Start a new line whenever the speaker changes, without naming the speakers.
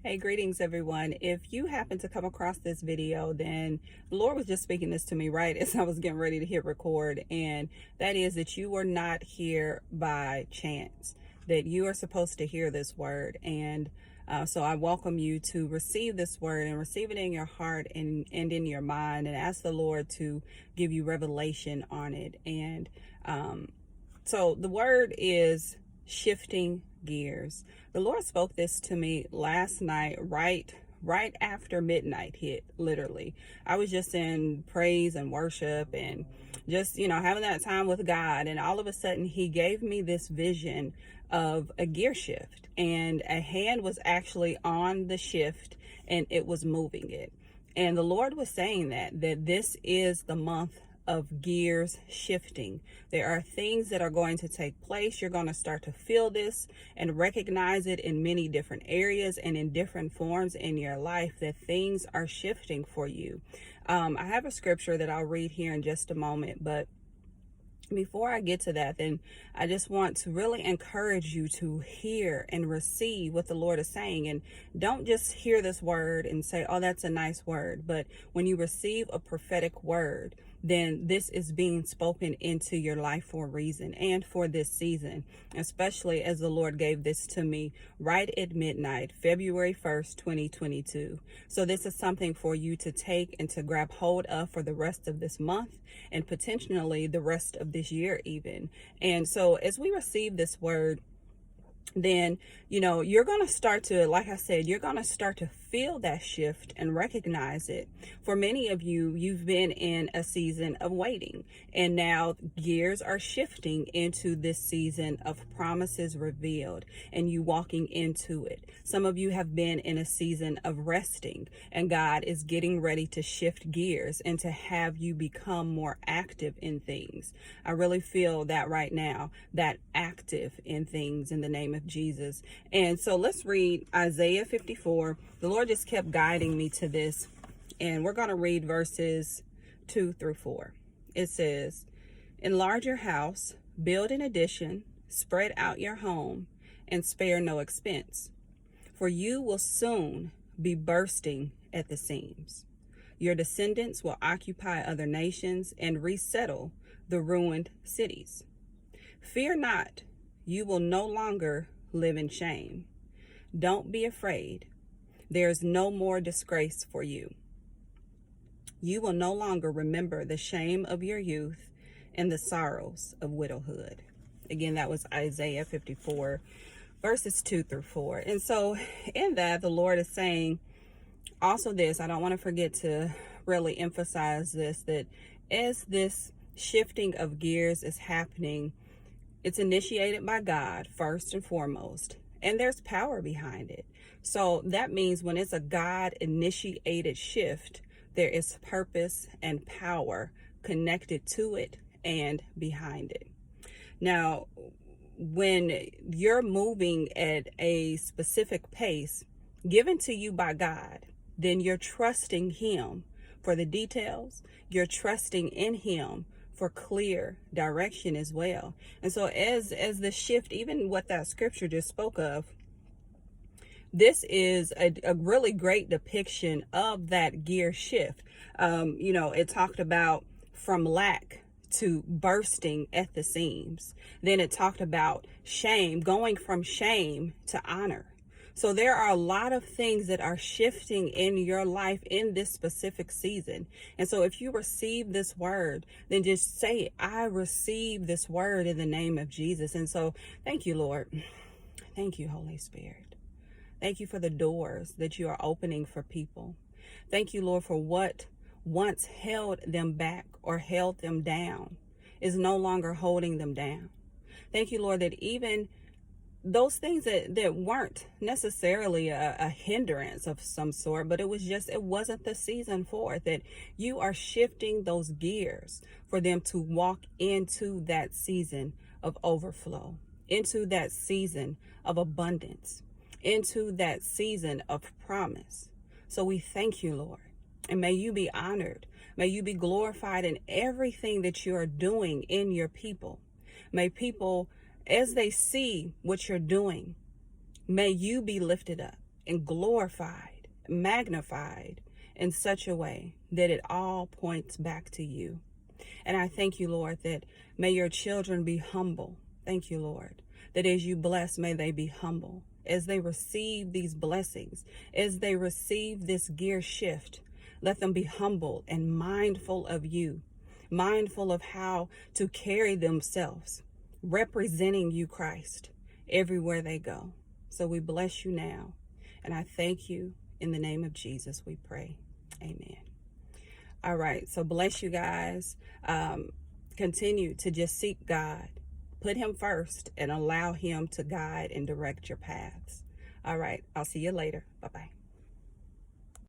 Hey, greetings everyone. If you happen to come across this video, then the Lord was just speaking this to me right as I was getting ready to hit record. And that is that you are not here by chance, that you are supposed to hear this word. And so I welcome you to receive this word and receive it in your heart and in your mind, and ask the Lord to give you revelation on it. And so the word is shifting gears. The Lord spoke this to me last night, right after midnight hit, literally. I was just in praise and worship and just, having that time with God. And all of a sudden he gave me this vision of a gear shift, and a hand was actually on the shift and it was moving it. And the Lord was saying that this is the month of gears shifting. There are things that are going to take place. You're going to start to feel this and recognize it in many different areas and in different forms in your life, that things are shifting for you. I have a scripture that I'll read here in just a moment, but before I get to that, then I just want to really encourage you to hear and receive what the Lord is saying. And don't just hear this word and say, oh, that's a nice word. But when you receive a prophetic word, then this is being spoken into your life for a reason and for this season, especially as the Lord gave this to me right at midnight, February 1st, 2022. So this is something for you to take and to grab hold of for the rest of this month and potentially the rest of this year even. And so as we receive this word, then, you're going to start to, like I said, you're going to start to feel that shift and recognize it. For many of you, you've been in a season of waiting, and now gears are shifting into this season of promises revealed and you walking into it. Some of you have been in a season of resting, and God is getting ready to shift gears and to have you become more active in things. I really feel that right now, that active in things in the name of Jesus. And so let's read Isaiah 54. The Lord just kept guiding me to this, and we're going to read verses 2-4. It says, enlarge your house, build an addition, spread out your home, and spare no expense, for you will soon be bursting at the seams. Your descendants will occupy other nations and resettle the ruined cities. Fear not, you will no longer live in shame. Don't be afraid. There is no more disgrace for you. You will no longer remember the shame of your youth and the sorrows of widowhood. Again, that was Isaiah 54, verses 2-4. And so in that, the Lord is saying also this, I don't want to forget to really emphasize this, that as this shifting of gears is happening, it's initiated by God first and foremost, and there's power behind it. So that means when it's a God initiated shift, there is purpose and power connected to it and behind it. Now, when you're moving at a specific pace given to you by God, then you're trusting Him for the details. You're trusting in Him for clear direction as well. And so as the shift, even what that scripture just spoke of, this is a really great depiction of that gear shift. It talked about from lack to bursting at the seams. Then it talked about shame, going from shame to honor. So there are a lot of things that are shifting in your life in this specific season. And so if you receive this word, then just say, I receive this word in the name of Jesus. And so thank you, Lord. Thank you, Holy Spirit. Thank you for the doors that you are opening for people. Thank you, Lord, for what once held them back or held them down is no longer holding them down. Thank you, Lord, that even those things that weren't necessarily a hindrance of some sort, but it wasn't the season for it, that you are shifting those gears for them to walk into that season of overflow, into that season of abundance, into that season of promise. So we thank you, Lord, and may you be honored. May you be glorified in everything that you are doing in your people. May people, as they see what you're doing, may you be lifted up and glorified, magnified in such a way that it all points back to you. And I thank you, Lord, that may your children be humble. Thank you, Lord, that as you bless, may they be humble. As they receive these blessings, as they receive this gear shift, let them be humble and mindful of you, mindful of how to carry themselves, representing you, Christ, everywhere they go. So we bless you now. And I thank you. In the name of Jesus, we pray. Amen. All right. So bless you guys. Continue to just seek God. Put him first and allow him to guide and direct your paths. All right. I'll see you later. Bye-bye.